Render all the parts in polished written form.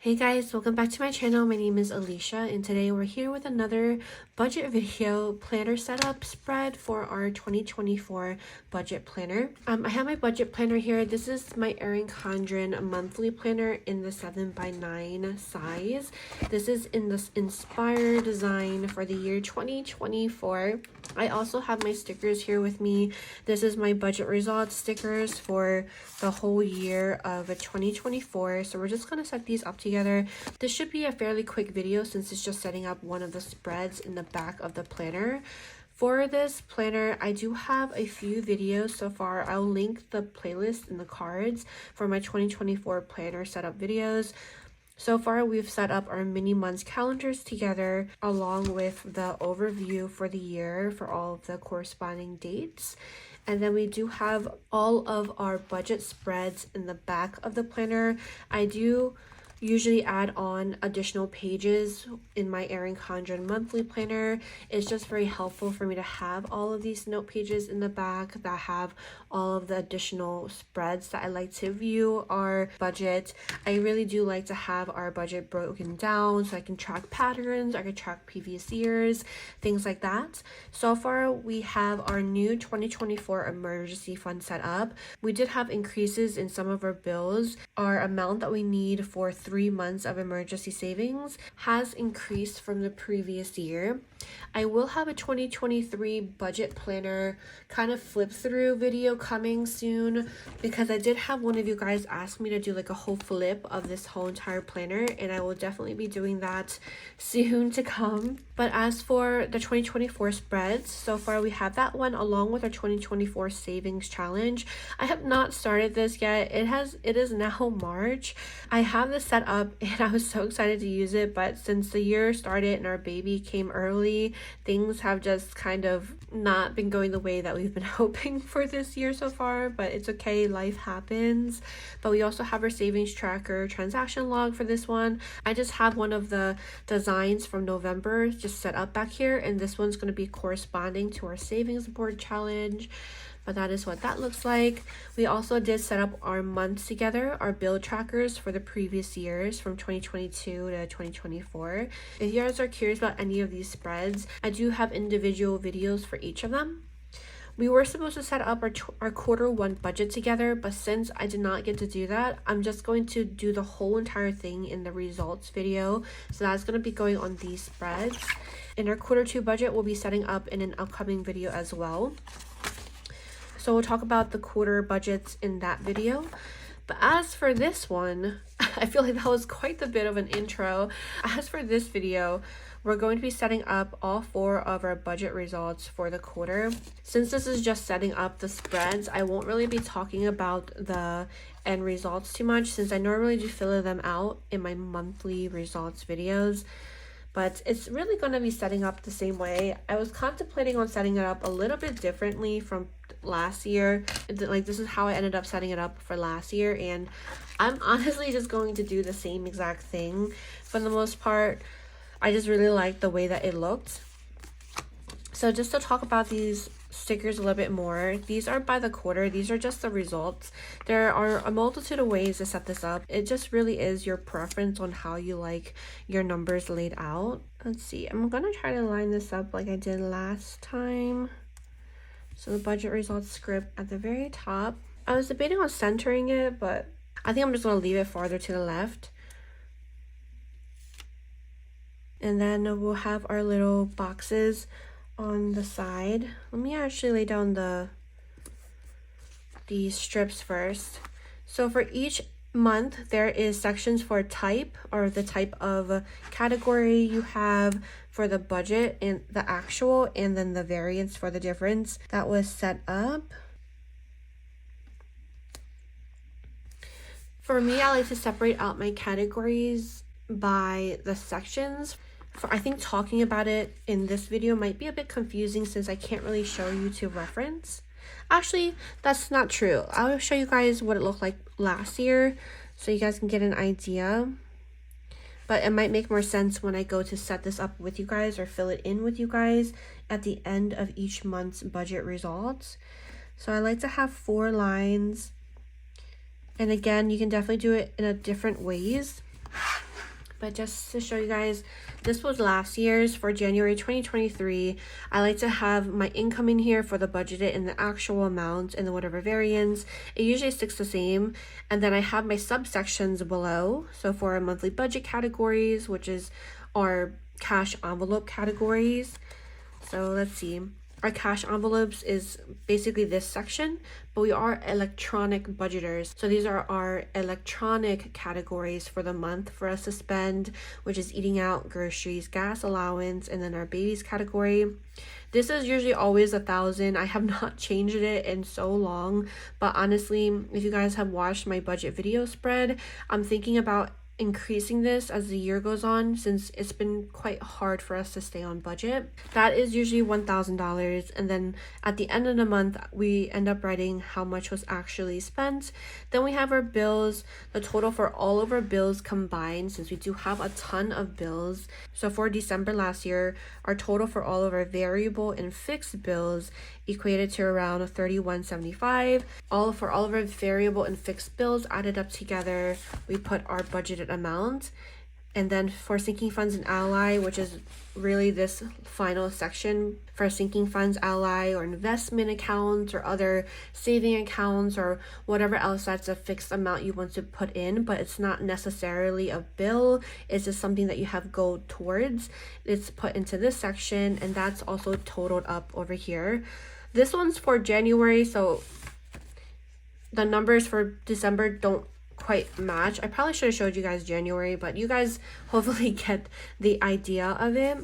Hey guys, welcome back to my channel. My name is Alicia and today we're here with another budget video planner setup spread for our 2024 budget planner. I have my budget planner here. This is my Erin Condren monthly planner in the 7x9 size. This is in this Inspire design for the year 2024. I also have my stickers here with me. This is my budget results stickers for the whole year of 2024. So we're just going to set these up together. This should be a fairly quick video since it's just setting up one of the spreads in the back of the planner. For this planner, I do have a few videos so far. I'll link the playlist in the cards for my 2024 planner setup videos. So far, we've set up our mini months calendars together along with the overview for the year for all of the corresponding dates. And then we do have all of our budget spreads in the back of the planner. I do usually add on additional pages in my Erin Condren monthly planner. It's just very helpful for me to have all of these note pages in the back that have all of the additional spreads that I like to view our budget. I really do like to have our budget broken down so I can track patterns, I can track previous years, things like that. So far, we have our new 2024 emergency fund set up. We did have increases in some of our bills. Our amount that we need for 3 months of emergency savings has increased from the previous year. I will have a 2023 budget planner kind of flip through video coming soon because I did have one of you guys ask me to do like a whole flip of this whole entire planner, and I will definitely be doing that soon to come. But as for the 2024 spreads, so far we have that one along with our 2024 savings challenge. I have not started this yet. It is now March. I have this set up and I was so excited to use it, but since the year started and our baby came early, things have just kind of not been going the way that we've been hoping for this year so far, but it's okay, life happens. But we also have our savings tracker transaction log for this one. I just have one of the designs from November just set up back here, and this one's going to be corresponding to our savings board challenge. But that is what that looks like. We also did set up our months together, our bill trackers for the previous years from 2022 to 2024. If you guys are curious about any of these spreads, I do have individual videos for each of them. We were supposed to set up our quarter one budget together, but since I did not get to do that, I'm just going to do the whole entire thing in the results video. So that's going to be going on these spreads. And our quarter two budget will be setting up in an upcoming video as well. So we'll talk about the quarter budgets in that video. But as for this one, I feel like that was quite a bit of an intro. As for this video, we're going to be setting up all 4 of our budget results for the quarter. Since this is just setting up the spreads, I won't really be talking about the end results too much since I normally do fill them out in my monthly results videos. But it's really going to be setting up the same way. I was contemplating on setting it up a little bit differently from last year. Like, this is how I ended up setting it up for last year, and I'm honestly just going to do the same exact thing for the most part. I just really like the way that it looked. So just to talk about these stickers a little bit more, these are by the quarter. These are just the results. There are a multitude of ways to set this up. It just really is your preference on how you like your numbers laid out. Let's see, I'm gonna try to line this up like I did last time. So the budget results script at the very top. I was debating on centering it, but I think I'm just gonna leave it farther to the left. And then we'll have our little boxes on the side. Let me actually lay down these strips first. So for each month, there is sections for type, or the type of category you have for the budget and the actual, and then the variance for the difference that was set up. For me, I like to separate out my categories by the sections. I think talking about it in this video might be a bit confusing since I can't really show you to reference. Actually, that's not true. I'll show you guys what it looked like last year so you guys can get an idea. But it might make more sense when I go to set this up with you guys or fill it in with you guys at the end of each month's budget results. So I like to have 4 lines. And again, you can definitely do it in a different ways. But just to show you guys, this was last year's for January 2023. I like to have my income in here for the budgeted and the actual amount and then whatever variance. It usually sticks the same. And then I have my subsections below. So for our monthly budget categories, which is our cash envelope categories. So let's see. Our cash envelopes is basically this section, but we are electronic budgeters. So these are our electronic categories for the month for us to spend, which is eating out, groceries, gas allowance, and then our babies category. This is usually always 1,000. I have not changed it in so long, but honestly, if you guys have watched my budget video spread, I'm thinking about increasing this as the year goes on, since it's been quite hard for us to stay on budget. That is usually $1,000, and then at the end of the month we end up writing how much was actually spent. Then we have our bills, the total for all of our bills combined, since we do have a ton of bills. So for December last year, our total for all of our variable and fixed bills equated to around $31.75. For all of our variable and fixed bills added up together, we put our budgeted amount. And then for sinking funds and ally, which is really this final section for sinking funds, ally, or investment accounts, or other saving accounts, or whatever else that's a fixed amount you want to put in, but it's not necessarily a bill, it's just something that you have go towards. It's put into this section, and that's also totaled up over here. This one's for January, so the numbers for December don't quite match. I probably should have showed you guys January, but you guys hopefully get the idea of it.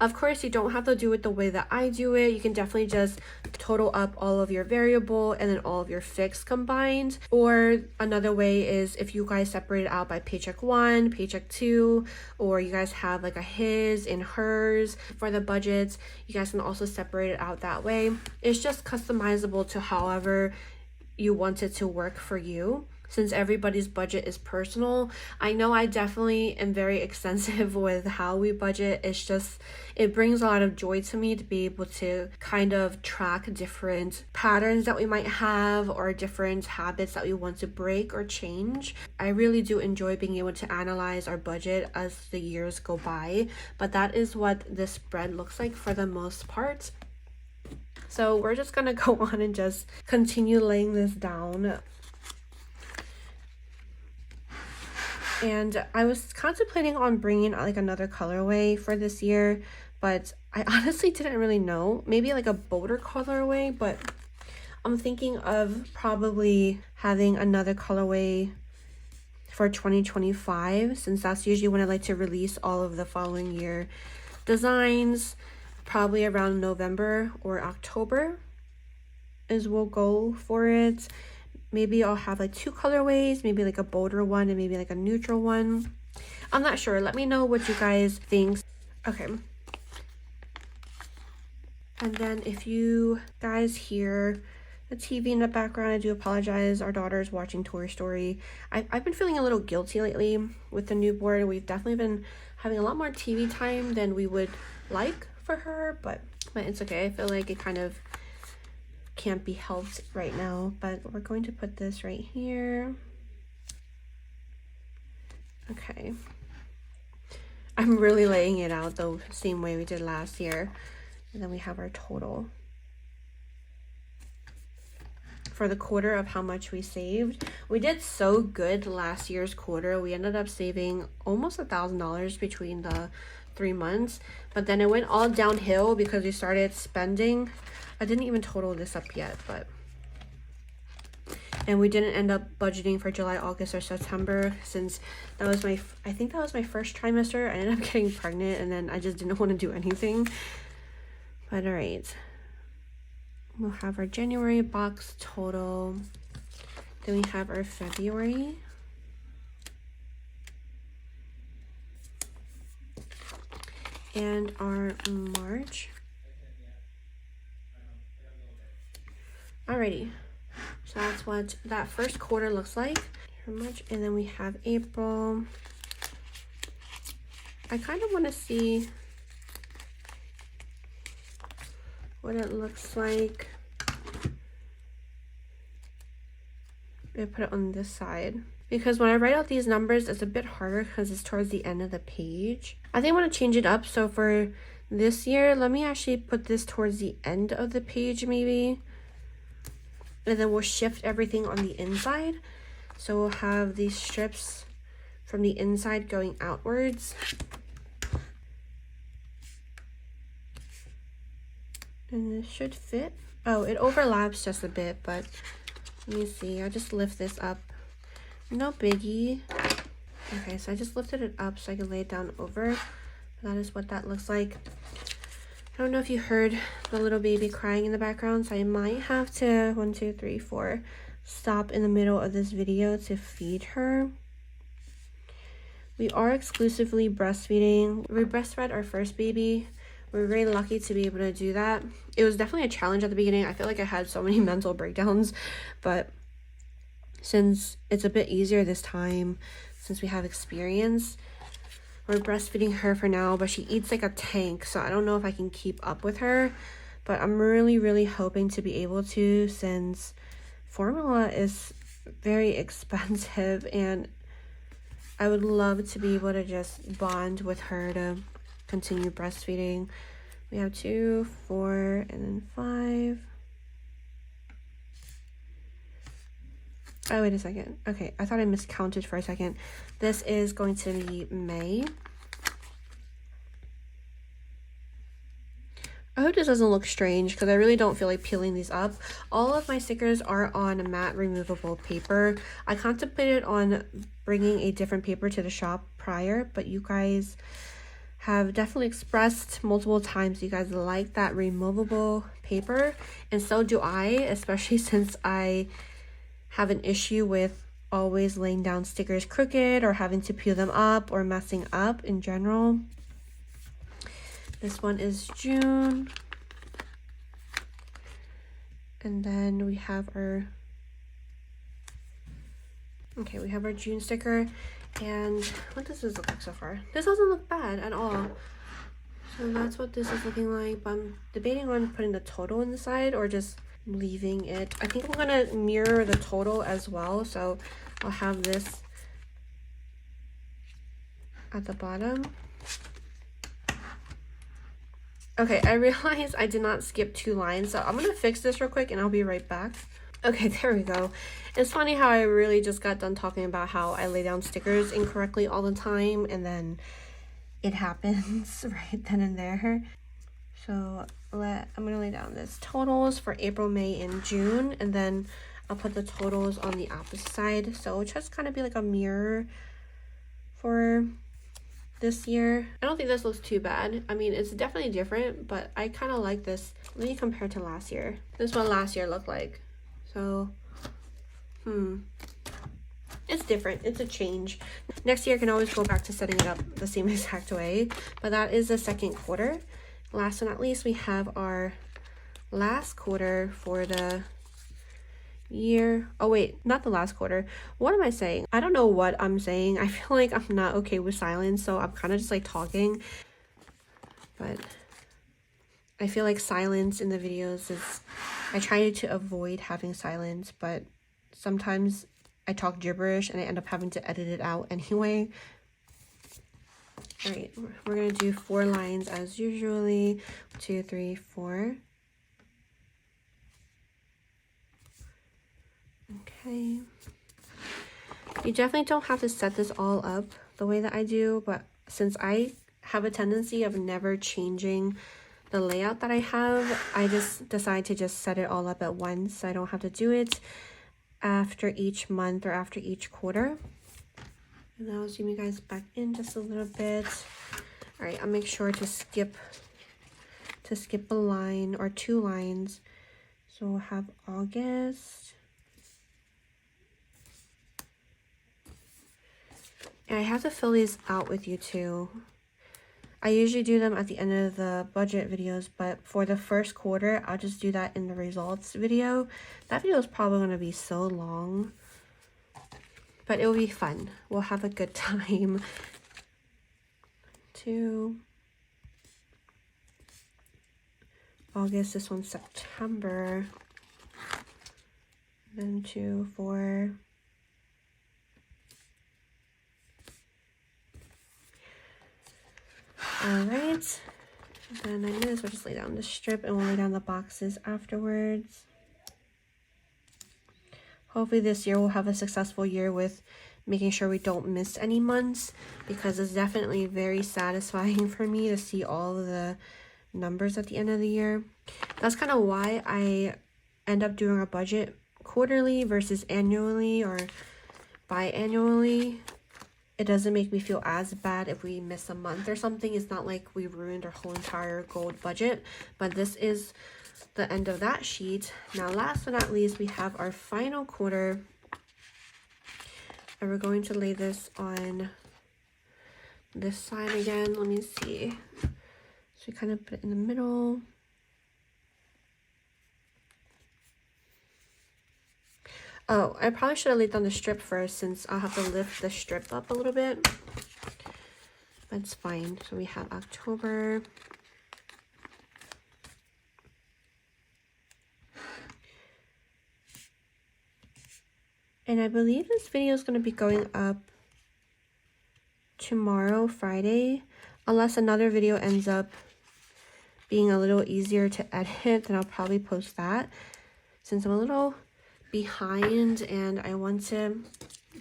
Of course, you don't have to do it the way that I do it. You can definitely just total up all of your variable and then all of your fixed combined. Or another way is if you guys separate it out by paycheck 1, paycheck 2, or you guys have like a his and hers for the budgets, you guys can also separate it out that way. It's just customizable to however you want it to work for you, since everybody's budget is personal. I know I definitely am very extensive with how we budget. It's just, it brings a lot of joy to me to be able to kind of track different patterns that we might have or different habits that we want to break or change. I really do enjoy being able to analyze our budget as the years go by, but that is what this spread looks like for the most part. So we're just gonna go on and just continue laying this down. And I was contemplating on bringing like another colorway for this year, but I honestly didn't really know. Maybe like a bolder colorway, but I'm thinking of probably having another colorway for 2025, since that's usually when I like to release all of the following year designs. Probably around November or October is we'll go for it. Maybe I'll have like 2 colorways, maybe like a bolder one and maybe like a neutral one. I'm not sure. Let me know what you guys think. Okay. And then if you guys hear the TV in the background, I do apologize. Our daughter's watching Toy Story. I've been feeling a little guilty lately with the newborn. We've definitely been having a lot more TV time than we would like for her, but it's okay. I feel like it kind of can't be helped right now, but we're going to put this right here. Okay, I'm really laying it out the same way we did last year. And then we have our total for the quarter of how much we saved. We did so good last year's quarter. We ended up saving almost $1,000 between the 3 months, but then it went all downhill because we started spending. I didn't even total this up yet, and we didn't end up budgeting for July, August, or September, since that was I think that was my first trimester. I ended up getting pregnant, and then I just didn't want to do anything. But all right, we'll have our January box total. Then we have our February. And our March. Alrighty, so that's what that first quarter looks like. March, and then we have April. I kind of want to see what it looks like. I put it on this side. because when I write out these numbers, it's a bit harder because it's towards the end of the page. I think I want to change it up. So for this year, let me actually put this towards the end of the page maybe. And then we'll shift everything on the inside. So we'll have these strips from the inside going outwards. And this should fit. Oh, it overlaps just a bit, but let me see. I just lift this up. No biggie. Okay, so I just lifted it up so I can lay it down over. That is what that looks like. I don't know if you heard the little baby crying in the background, so I might have to 1, 2, 3, 4 stop in the middle of this video to feed her. We are exclusively breastfeeding. We breastfed our first baby. We're very lucky to be able to do that. It was definitely a challenge at the beginning. I feel like I had so many mental breakdowns, but since it's a bit easier this time, since we have experience, we're breastfeeding her for now, but she eats like a tank, so I don't know if I can keep up with her, but I'm really hoping to be able to, since formula is very expensive and I would love to be able to just bond with her to continue breastfeeding. We have 2, 4, and then 5. Oh, wait a second. Okay, I thought I miscounted for a second. This is going to be May. I hope this doesn't look strange because I really don't feel like peeling these up. All of my stickers are on matte removable paper. I contemplated on bringing a different paper to the shop prior, but you guys have definitely expressed multiple times you guys like that removable paper, and so do I, especially since I have an issue with always laying down stickers crooked or having to peel them up or messing up in general. This one is June. And then we have our, okay, we have our June sticker. And what does this look like so far? This doesn't look bad at all. So that's what this is looking like. But I'm debating on putting the total in the side or just leaving it. I think I'm gonna mirror the total as well. So I'll have this at the bottom. Okay, I realized I did not skip 2 lines, so I'm gonna fix this real quick and I'll be right back. Okay, there we go. It's funny how I really just got done talking about how I lay down stickers incorrectly all the time, and then it happens right then and there. So I'm gonna lay down this totals for April, May, and June, and then I'll put the totals on the opposite side. So it'll just kind of be like a mirror for this year. I don't think this looks too bad. I mean, it's definitely different, but I kind of like this. Let me compare to last year. This is what last year looked like. So, it's different. It's a change. Next year I can always go back to setting it up the same exact way, but that is the second quarter. Last but not least, we have our last quarter for the year. Oh wait, not the last quarter. What am I saying? I don't know what I'm saying. I feel like I'm not okay with silence, so I'm kind of just like talking, but I feel like silence in the videos is, I try to avoid having silence, but sometimes I talk gibberish and I end up having to edit it out anyway. All right, we're gonna do 4 lines as usually. 2, 3, 4. Okay. You definitely don't have to set this all up the way that I do, but since I have a tendency of never changing the layout that I have, I just decide to just set it all up at once. I don't have to do it after each month or after each quarter. And I'll zoom you guys back in just a little bit. All right, I'll make sure to skip a line or 2 lines. So we'll have August. And I have to fill these out with you too. I usually do them at the end of the budget videos, but for the first quarter, I'll just do that in the results video. That video is probably going to be so long, but it will be fun. We'll have a good time. 2 August, this one's September. Then 2, 4, Alright, then I may as well just lay down the strip and we'll lay down the boxes afterwards. Hopefully this year we'll have a successful year with making sure we don't miss any months, because it's definitely very satisfying for me to see all of the numbers at the end of the year. That's kind of why I end up doing a budget quarterly versus annually or biannually. It doesn't make me feel as bad if we miss a month or something. It's not like we ruined our whole entire gold budget, but this is the end of that sheet. Now, last but not least, we have our final quarter, and we're going to lay this on this side again. Let me see. So we kind of put it in the middle. Oh, I probably should have laid down the strip first, since I'll have to lift the strip up a little bit. That's fine. So we have October. And I believe this video is going to be going up tomorrow, Friday. Unless another video ends up being a little easier to edit, then I'll probably post that. Since I'm a little behind and I want to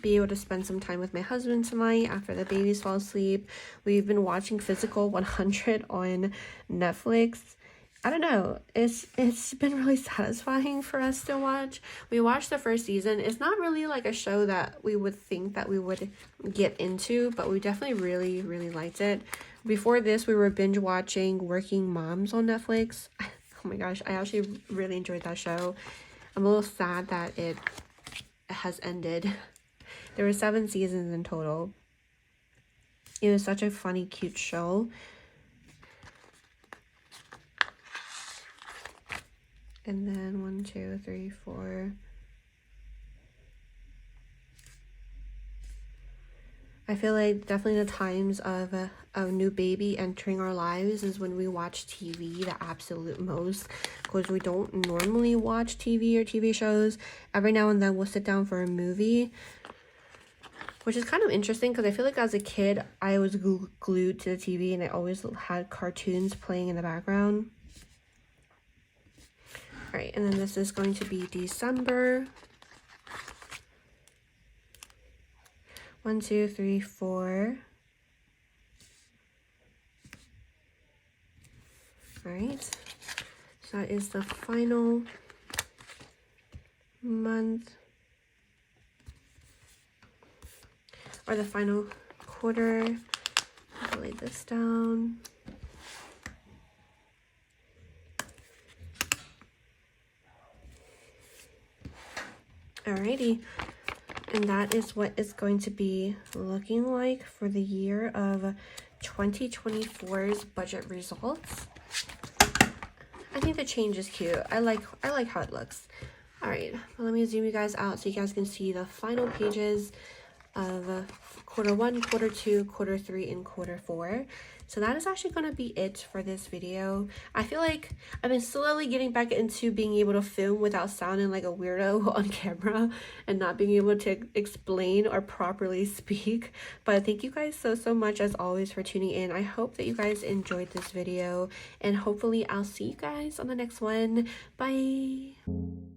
be able to spend some time with my husband tonight after the babies fall asleep. We've been watching Physical 100 on Netflix. I don't know, it's been really satisfying for us to watch. We watched the first season. It's not really like a show that we would think that we would get into, but we definitely really liked it. Before this, we were binge watching Working Moms on Netflix. Oh my gosh, I actually really enjoyed that show. I'm a little sad that it has ended. There were 7 seasons in total. It was such a funny, cute show. And then 1, 2, 3, 4. I feel like definitely the times of a new baby entering our lives is when we watch TV the absolute most, because we don't normally watch TV or TV shows. Every now and then we'll sit down for a movie, which is kind of interesting because I feel like as a kid I was glued to the TV and I always had cartoons playing in the background. All right, and then this is going to be December. 1, 2, 3, 4. All right, so that is the final month, or the final quarter. I'll lay this down. Alrighty, and that is what it's going to be looking like for the year of 2024's budget results. I think the change is cute. I like how it looks. All right, well, let me zoom you guys out so you guys can see the final pages of quarter 1, quarter 2, quarter 3, and quarter 4. So that is actually going to be it for this video. I feel like I've been slowly getting back into being able to film without sounding like a weirdo on camera and not being able to explain or properly speak. But thank you guys so much as always for tuning in. I hope that you guys enjoyed this video, and hopefully I'll see you guys on the next one. Bye!